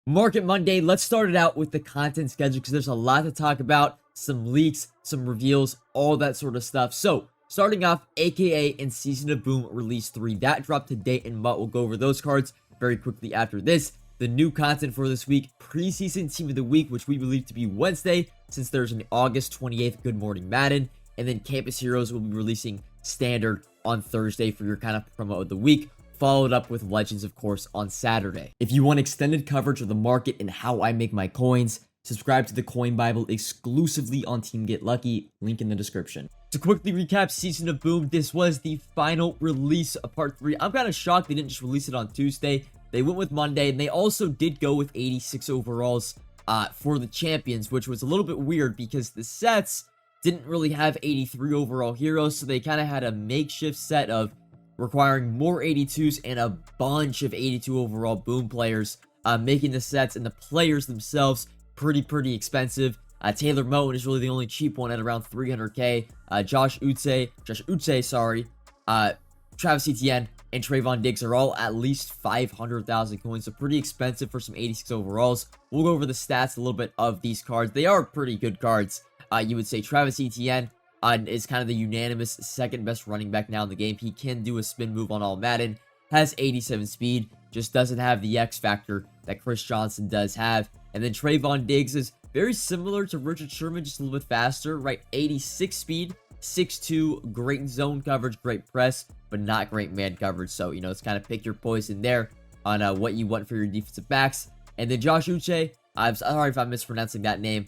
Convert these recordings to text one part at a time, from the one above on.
Market Monday, let's start it out with the content schedule because there's a lot to talk about, some leaks, some reveals, all that sort of stuff. So, starting off, AKA and Season of Boom Release 3, that dropped today, and MUT will go over those cards very quickly after this. The new content for this week, Preseason Team of the Week, which we believe to be Wednesday, since there's an August 28th Good Morning Madden, and then Campus Heroes will be releasing Standard on Thursday for your kind of promo of the week, followed up with Legends, of course, on Saturday. If you want extended coverage of the market and how I make my coins, subscribe to the Coin Bible exclusively on Team Get Lucky, link in the description. To quickly recap Season of Boom, this was the final release of Part 3. I'm kind of shocked they didn't just release it on Tuesday. They went with Monday, and they also did go with 86 overalls for the champions, which was a little bit weird because the sets didn't really have 83 overall heroes, so they kind of had a makeshift set of requiring more 82s and a bunch of 82 overall Boom players, making the sets and the players themselves pretty expensive. Taylor Moton is really the only cheap one at around 300k. Josh Uche, Travis Etienne, and Trayvon Diggs are all at least 500,000 coins, so pretty expensive for some 86 overalls. We'll go over the stats a little bit of these cards. They are pretty good cards. You would say Travis Etienne is kind of the unanimous second best running back now in the game. He can do a spin move on all Madden, has 87 speed, just doesn't have the X factor that Chris Johnson does have. And then Trayvon Diggs is very similar to Richard Sherman, just a little bit faster, right? 86 speed, 6'2", great zone coverage, great press, but not great man coverage. So, you know, it's kind of pick your poison there on what you want for your defensive backs. And then Josh Uche, I'm sorry if I'm mispronouncing that name.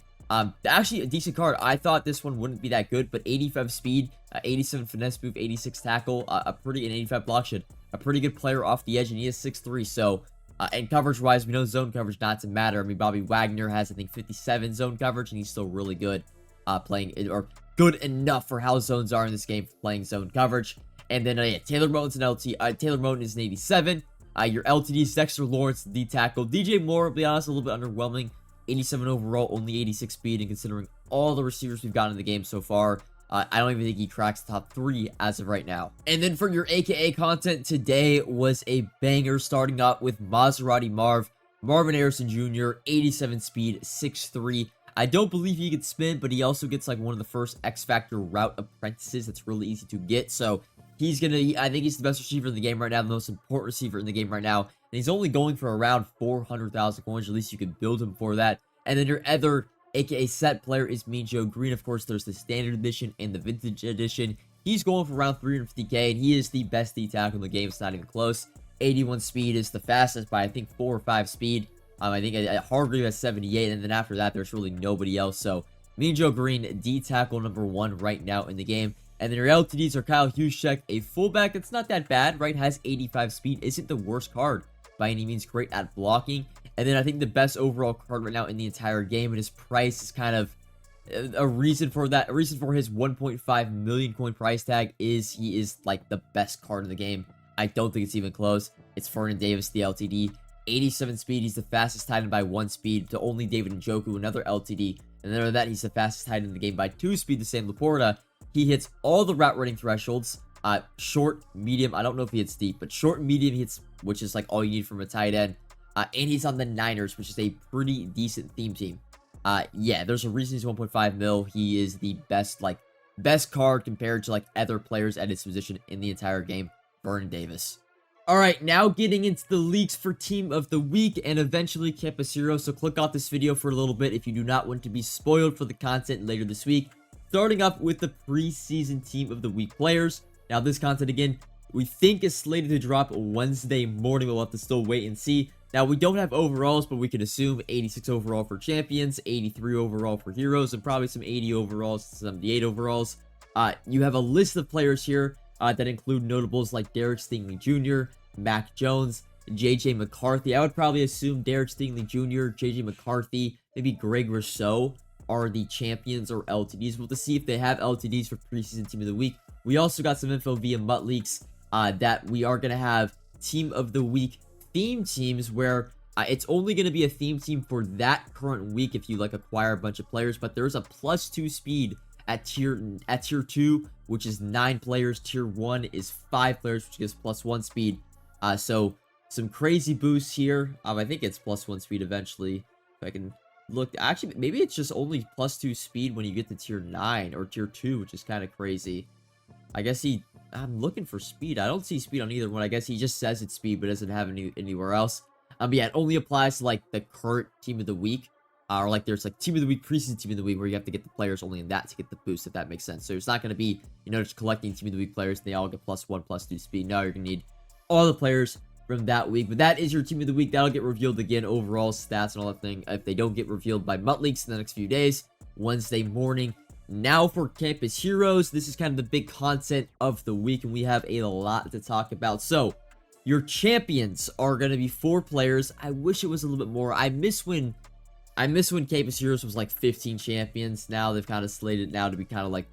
Actually a decent card. I thought this one wouldn't be that good, but 85 speed, 87 finesse move, 86 tackle, and 85 block shed. A pretty good player off the edge, and he is 6'3", so, and coverage-wise, we know zone coverage not to matter. I mean, Bobby Wagner has, I think, 57 zone coverage, and he's still really good playing it, or good enough for how zones are in this game for playing zone coverage. And then, yeah, Taylor Moton's an LT, Taylor Moton is an 87. Your LTDs, Dexter Lawrence, D tackle. DJ Moore, to be honest, a little bit underwhelming. 87 overall, only 86 speed, and considering all the receivers we've gotten in the game so far, I don't even think he cracks the top 3 as of right now. And then for your AKA content, today was a banger, starting up with Maserati Marvin Harrison Jr., 87 speed, 6'3". I don't believe he can spin, but he also gets like one of the first X Factor route apprentices that's really easy to get, so I think he's the best receiver in the game right now, the most important receiver in the game right now. And he's only going for around 400,000 coins. At least you could build him for that. And then your other, aka set player, is Mean Joe Green. Of course, there's the standard edition and the vintage edition. He's going for around 350k, and he is the best D tackle in the game. It's not even close. 81 speed is the fastest by, I think, 4 or 5 speed. I think Hargrave has 78, and then after that, there's really nobody else. So, Mean Joe Green, D tackle number 1 right now in the game. And then your LTDs are Kyle Juszczyk, a fullback that's not that bad, right? Has 85 speed, isn't the worst card by any means, great at blocking. And then I think the best overall card right now in the entire game, and his price is kind of a reason for that. A reason for his 1.5 million coin price tag is he is like the best card in the game. I don't think it's even close. It's Vernon Davis, the LTD. 87 speed, he's the fastest tight end by 1 speed to only David Njoku, another LTD. And then after that, he's the fastest tight end in the game by 2 speed to Sam Laporta. He hits all the route running thresholds, short, medium, I don't know if he hits deep, but short and medium hits, which is like all you need from a tight end. And he's on the Niners, which is a pretty decent theme team. Yeah, there's a reason he's 1.5 mil. He is the best card compared to like other players at his position in the entire game. Vernon Davis. Alright, now getting into the leaks for Team of the Week and eventually Campus Heroes. So click off this video for a little bit if you do not want to be spoiled for the content later this week. Starting up with the preseason Team of the Week players. Now, this content, again, we think is slated to drop Wednesday morning. We'll have to still wait and see. Now, we don't have overalls, but we can assume 86 overall for champions, 83 overall for heroes, and probably some 80 overalls, 78 overalls. You have a list of players here that include notables like Derek Stingley Jr., Mac Jones, JJ McCarthy. I would probably assume Derek Stingley Jr., JJ McCarthy, maybe Greg Rousseau are the champions or LTDs. We'll have to see if they have LTDs for preseason Team of the Week. We also got some info via MUT Leaks that we are going to have Team of the Week theme teams where it's only going to be a theme team for that current week if you like acquire a bunch of players, but there's a +2 speed at tier 2, which is 9 players. Tier 1 is 5 players, which gives +1 speed. So Some crazy boosts here. I think it's +1 speed eventually. If I can look. Actually, maybe it's just only +2 speed when you get to tier 9 or tier 2, which is kind of crazy. I guess I'm looking for speed. I don't see speed on either one. I guess he just says it's speed, but doesn't have anywhere else. Yeah, it only applies to, like, the current team of the week. Or, like, there's, like, team of the week, preseason team of the week, where you have to get the players only in that to get the boost, if that makes sense. So it's not going to be, just collecting team of the week players, and they all get +1, +2 speed. No, you're going to need all the players from that week. But that is your team of the week. That'll get revealed again, overall stats and all that thing. If they don't get revealed by MUT Leaks in the next few days, Wednesday morning. Now for Campus Heroes, this is kind of the big content of the week, and we have a lot to talk about. So, your champions are going to be 4 players. I wish it was a little bit more. I miss when Campus Heroes was like 15 champions. Now they've kind of slated now to be kind of like,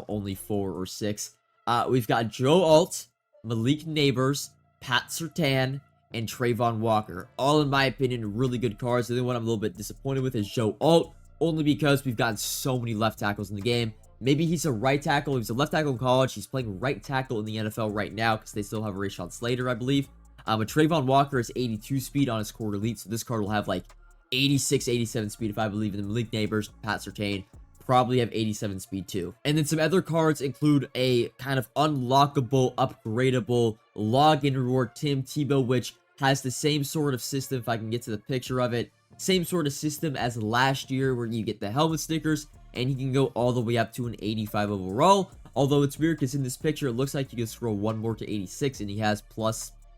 only 4 or 6. We've got Joe Alt, Malik Neighbors, Pat Surtain, and Trayvon Walker. All, in my opinion, really good cards. The only one I'm a little bit disappointed with is Joe Alt, only because we've gotten so many left tackles in the game. Maybe he's a right tackle. He was a left tackle in college. He's playing right tackle in the NFL right now because they still have Rashawn Slater, I believe. But Trayvon Walker is 82 speed on his core elite, so this card will have like 86, 87 speed if I believe in the Malik Neighbors. Pat Surtain probably have 87 speed too. And then some other cards include a kind of unlockable, upgradable login reward, Tim Tebow, which has the same sort of system, if I can get to the picture of it, same sort of system as last year where you get the helmet stickers, and he can go all the way up to an 85 overall. Although it's weird because in this picture, it looks like you can scroll one more to 86, and he has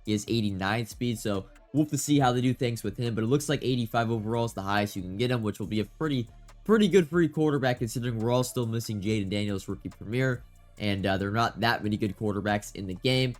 89 speed, so we'll have to see how they do things with him, but it looks like 85 overall is the highest you can get him, which will be a pretty good free quarterback considering we're all still missing Jaden Daniels rookie premier, and there are not that many good quarterbacks in the game.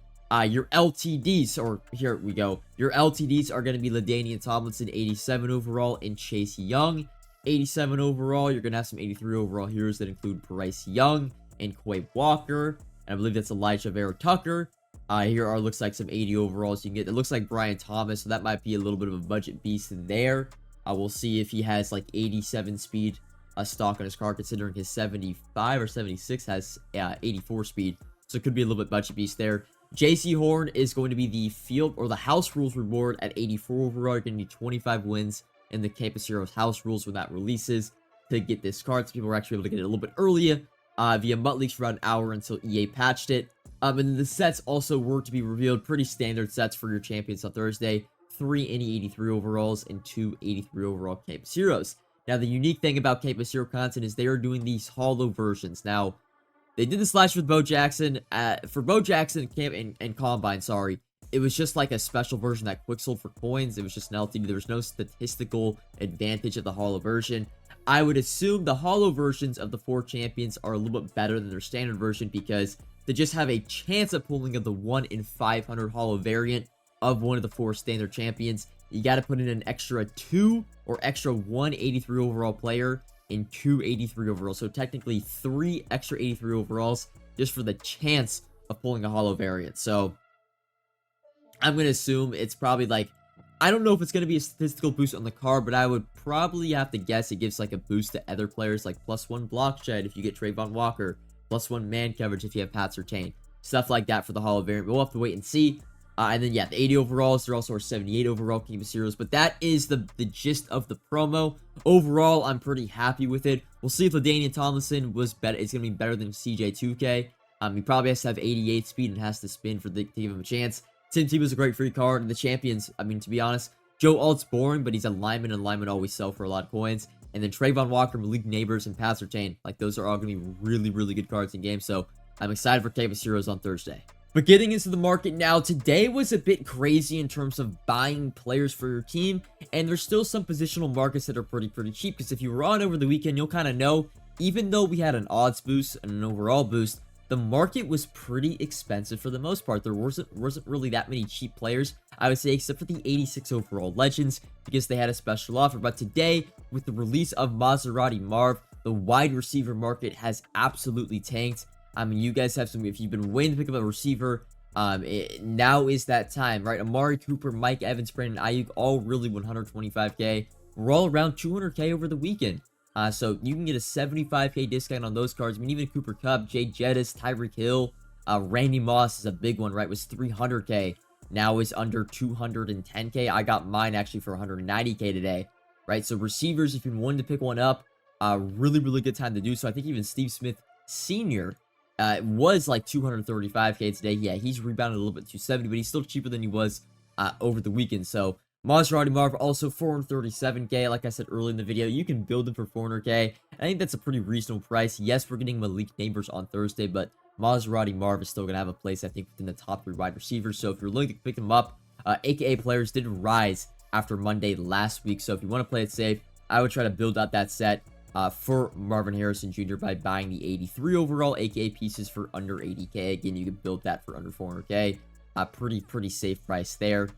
Your LTDs, or here we go, your LTDs are going to be LaDainian Tomlinson, 87 overall, and Chase Young, 87 overall. You're going to have some 83 overall heroes that include Bryce Young and Quay Walker, and I believe that's Elijah Vera Tucker. Here looks like some 80 overalls you can get. It looks like Brian Thomas, so that might be a little bit of a budget beast in there. We'll see if he has like 87 speed stock on his card, considering his 75 or 76 has 84 speed. So it could be a little bit budget beast there. JC Horn is going to be the field or the house rules reward at 84 overall. You're going to need 25 wins in the Campus Heroes house rules when that releases to get this card. So people are actually able to get it a little bit earlier via MUT Leaks for about an hour until EA patched it. And the sets also were to be revealed. Pretty standard sets for your champions on Thursday. 3 any 83 overalls and 2 83 overall Campus Heroes. Now, the unique thing about Campus Hero content is they are doing these holo versions. Now, they did this last year with Bo Jackson. For Bo Jackson and Combine, sorry, it was just like a special version that quick sold for coins. It was just an LTD. There was no statistical advantage of the holo version. I would assume the holo versions of the 4 champions are a little bit better than their standard version because they just have a chance of pulling of the 1 in 500 holo variant of one of the 4 standard champions. You got to put in an extra 2 or extra 1 83 overall player and 2 83 overalls. So technically 3 extra 83 overalls just for the chance of pulling a holo variant. So I'm going to assume it's probably like, I don't know if it's going to be a statistical boost on the card, but I would probably have to guess it gives like a boost to other players, like +1 block shed if you get Trayvon Walker, +1 man coverage if you have Pat Surtain, stuff like that for the holo variant. We'll have to wait and see. And then, yeah, the 80 overalls, there also are 78 overall Campus Heroes, but that is the gist of the promo. Overall, I'm pretty happy with it. We'll see if LaDainian Tomlinson was better. It's going to be better than CJ2K. He probably has to have 88 speed and has to spin for to give him a chance. Tim Tebow's a great free card, and the champions, I mean, to be honest, Joe Alt's boring, but he's a lineman, and linemen always sell for a lot of coins. And then Trayvon Walker, Malik Neighbors, and Pat Surtain, like, those are all going to be really, really good cards in game, so I'm excited for Campus Heroes on Thursday. But getting into the market now, today was a bit crazy in terms of buying players for your team, and there's still some positional markets that are pretty cheap, because if you were on over the weekend, you'll kind of know, even though we had an odds boost and an overall boost, the market was pretty expensive for the most part. There wasn't really that many cheap players, I would say, except for the 86 overall Legends, because they had a special offer. But today, with the release of Maserati Marv, the wide receiver market has absolutely tanked. I mean, you guys have some, if you've been waiting to pick up a receiver, now is that time, right? Amari Cooper, Mike Evans, Brandon Ayuk, all really 125k. We're all around 200k over the weekend. So you can get a 75k discount on those cards. I mean, even Cooper Kupp, Jay Jettis, Tyreek Hill, Randy Moss is a big one, right? Was 300k. now is under 210k. I got mine actually for 190k today, right? So receivers, if you wanted to pick one up, really, really good time to do so. I think even Steve Smith Sr. Was like 235k today. Yeah, he's rebounded a little bit to 270, but he's still cheaper than he was over the weekend. So Maserati Marv also 437k. Like I said earlier in the video, you can build him for 400k. I think that's a pretty reasonable price. Yes, we're getting Malik Neighbors on Thursday, but Maserati Marv is still going to have a place, I think, within the top 3 wide receivers. So if you're looking to pick them up, AKA players did rise after Monday last week. So if you want to play it safe, I would try to build out that set for Marvin Harrison Jr. by buying the 83 overall AKA pieces for under 80k. Again, you can build that for under 400k. Pretty safe price there.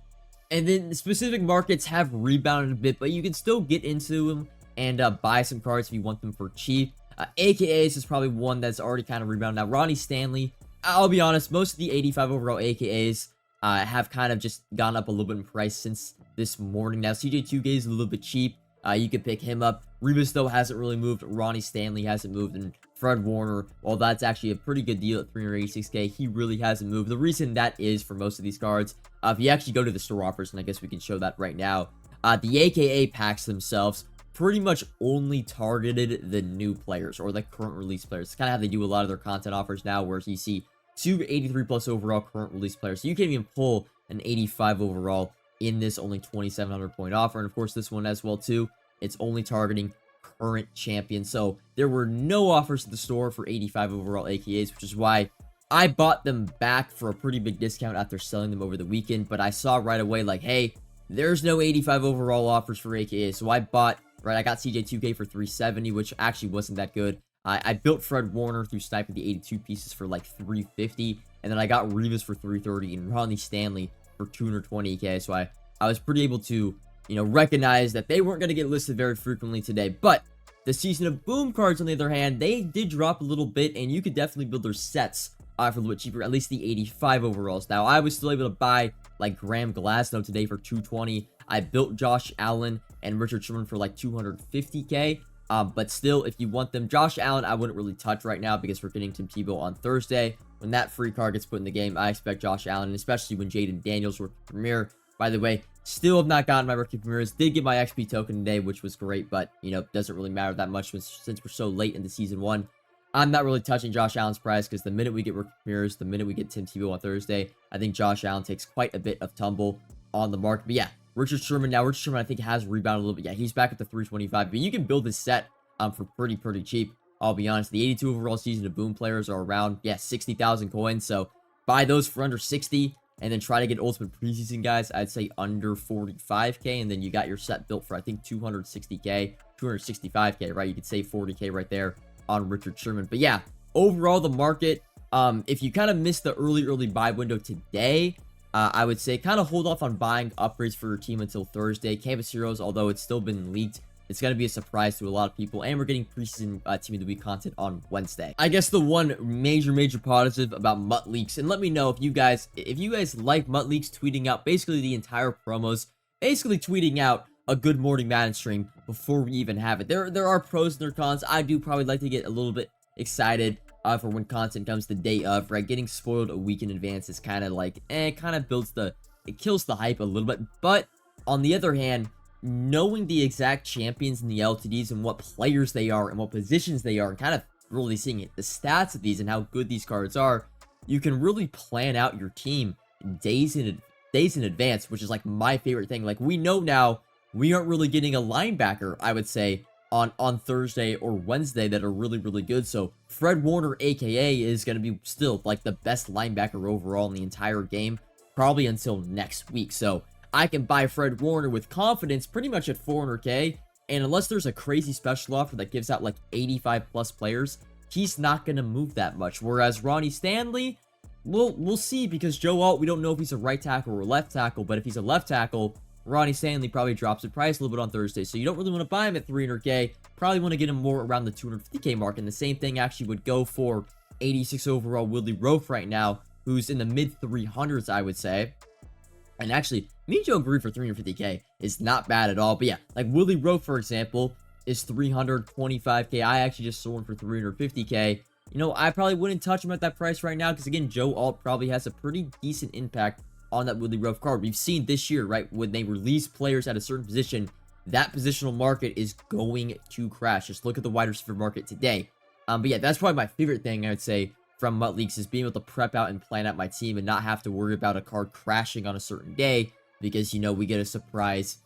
And then specific markets have rebounded a bit, but you can still get into them and buy some cards if you want them for cheap. AKAs is probably one that's already kind of rebounded. Now, Ronnie Stanley, I'll be honest, most of the 85 overall AKAs have kind of just gone up a little bit in price since this morning. Now, CJ2K is a little bit cheap. You can pick him up. Revis, though, hasn't really moved. Ronnie Stanley hasn't moved. And Fred Warner, while that's actually a pretty good deal at 386k, he really hasn't moved. The reason that is for most of these cards, if you actually go to the store offers, and I guess we can show that right now, the AKA packs themselves pretty much only targeted the new players or the current release players. It's kind of how they do a lot of their content offers now, where you see 2 83 plus overall current release players. So you can't even pull an 85 overall in this only 2,700 point offer. And of course, this one as well too. It's only targeting current champions. So there were no offers at the store for 85 overall AKAs, which is why I bought them back for a pretty big discount after selling them over the weekend. But I saw right away, like, hey, there's no 85 overall offers for AKAs. So I bought, right, I got CJ2K for 370, which actually wasn't that good. I built Fred Warner through sniping the 82 pieces for like 350. And then I got Revis for 330 and Ronnie Stanley for 220k. So I was pretty able to, you know, recognize that they weren't going to get listed very frequently today. But the Season of Boom cards, on the other hand, they did drop a little bit, and you could definitely build their sets for a little bit cheaper, at least the 85 overalls. Now, I was still able to buy, like, Graham Glasnow today for 220. I built Josh Allen and Richard Sherman for, like, 250k. But still, if you want them, Josh Allen, I wouldn't really touch right now because we're getting Tim Tebow on Thursday. When that free card gets put in the game, I expect Josh Allen, and especially when Jaden Daniels rookie premiere. By the way, still have not gotten my rookie premieres. Did get my XP token today, which was great, but, you know, doesn't really matter that much since we're so late into Season 1. I'm not really touching Josh Allen's price because the minute we get rookie premieres, the minute we get Tim Tebow on Thursday, I think Josh Allen takes quite a bit of tumble on the market. But yeah, Richard Sherman, now Richard Sherman I think has rebounded a little bit. Yeah, he's back at the 325, but you can build this set for pretty cheap. I'll be honest, the 82 overall Season of Boom players are around, yeah, 60,000 coins, so buy those for under 60, and then try to get Ultimate Preseason guys, I'd say under 45k, and then you got your set built for, I think, 260k, 265k, right? You could save 40k right there on Richard Sherman. But yeah, overall, the market, if you kind of missed the early buy window today, I would say kind of hold off on buying upgrades for your team until Thursday. Campus Heroes, although it's still been leaked, it's going to be a surprise to a lot of people, and we're getting preseason Team of the Week content on Wednesday. I guess the one major positive about MUT Leaks, and let me know if you guys like MUT Leaks tweeting out basically the entire promos, basically tweeting out a Good Morning Madden stream before we even have it. There are pros and there are cons. I do probably like to get a little bit excited for when content comes the day of, right? Getting spoiled a week in advance is kind of like, it kind of it kills the hype a little bit. But on the other hand, knowing the exact champions in the LTDs and what players they are and what positions they are, and kind of really seeing the stats of these and how good these cards are, you can really plan out your team days in advance, which is like my favorite thing. Like, we know now we aren't really getting a linebacker, I would say, on Thursday or Wednesday that are really good. So Fred Warner, aka, is going to be still like the best linebacker overall in the entire game, probably until next week. So I can buy Fred Warner with confidence pretty much at 400k, and unless there's a crazy special offer that gives out like 85 plus players, he's not going to move that much. Whereas Ronnie Stanley, we'll see, because Joe Alt, we don't know if he's a right tackle or a left tackle, but if he's a left tackle, Ronnie Stanley probably drops in price a little bit on Thursday, so you don't really want to buy him at 300k, probably want to get him more around the 250k mark, and the same thing actually would go for 86 overall Willie Roaf right now, who's in the mid 300s, I would say. And actually, me and Joe agree for 350k is not bad at all. But yeah, like Willie Rowe, for example, is 325k. I actually just sold him for 350k. You know, I probably wouldn't touch him at that price right now because, again, Joe Alt probably has a pretty decent impact on that really rough card. We've seen this year, right, when they release players at a certain position, that positional market is going to crash. Just look at the wide receiver market today. But yeah, that's probably my favorite thing, I would say, from MUT Leaks, is being able to prep out and plan out my team and not have to worry about a card crashing on a certain day because, you know, we get a surprise,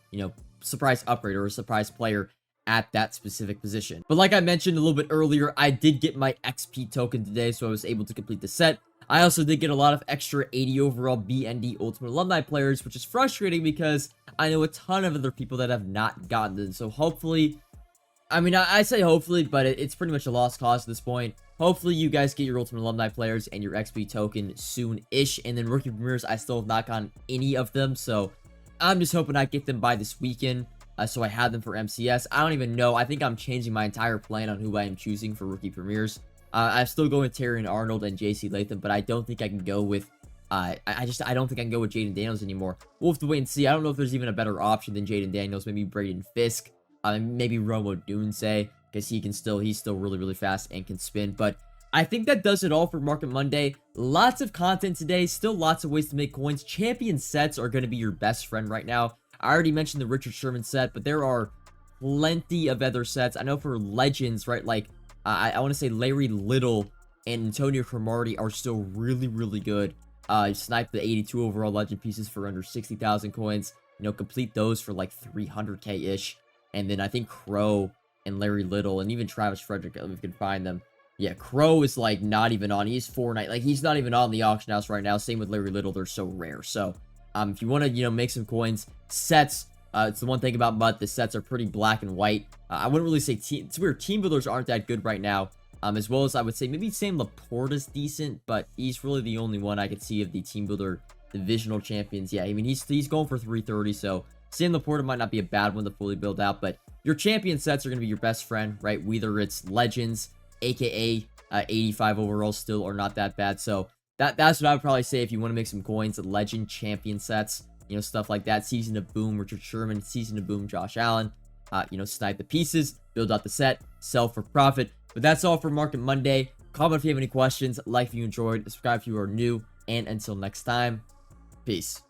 surprise upgrade or a surprise player at that specific position. But like I mentioned a little bit earlier, I did get my XP token today, so I was able to complete the set. I also did get a lot of extra 80 overall BND Ultimate Alumni players, which is frustrating because I know a ton of other people that have not gotten them. So hopefully, I mean, I say hopefully, but it's pretty much a lost cause at this point. Hopefully, you guys get your Ultimate Alumni players and your XP token soon-ish. And then Rookie Premieres, I still have not gotten any of them. So I'm just hoping I get them by this weekend. So I have them for MCS. I don't even know. I think I'm changing my entire plan on who I am choosing for Rookie Premieres. I'm still going with Terry and Arnold and JC Latham, but I don't think I can go with... I don't think I can go with Jaden Daniels anymore. We'll have to wait and see. I don't know if there's even a better option than Jaden Daniels. Maybe Braden Fisk. Maybe Romo Dunze, because he's still really, really fast and can spin. But I think that does it all for Market Monday. Lots of content today. Still lots of ways to make coins. Champion sets are going to be your best friend right now. I already mentioned the Richard Sherman set, but there are plenty of other sets. I know for Legends, right, like, I want to say Larry Little and Antonio Cromartie are still really, really good. Snipe the 82 overall Legend pieces for under 60,000 coins. Complete those for like 300k-ish. And then I think Crow and Larry Little and even Travis Frederick, if we can find them. Yeah, Crow is like not even on. He's 4-9. Like, he's not even on the auction house right now. Same with Larry Little. They're so rare. So, if you want to, make some coins, sets, it's the one thing about MUT. The sets are pretty black and white. I wouldn't really say it's weird. Team builders aren't that good right now. As well as I would say maybe Sam Laporta's decent, but he's really the only one I could see of the team builder divisional champions. Yeah, I mean, he's going for 330, so Sam Laporta might not be a bad one to fully build out, but your champion sets are going to be your best friend, right? Whether it's Legends, aka 85 overall, still are not that bad. So that's what I would probably say if you want to make some coins. Legend champion sets, stuff like that. Season of Boom, Richard Sherman. Season of Boom, Josh Allen. Snipe the pieces, build out the set, sell for profit. But that's all for Market Monday. Comment if you have any questions, like if you enjoyed, subscribe if you are new, and until next time, peace.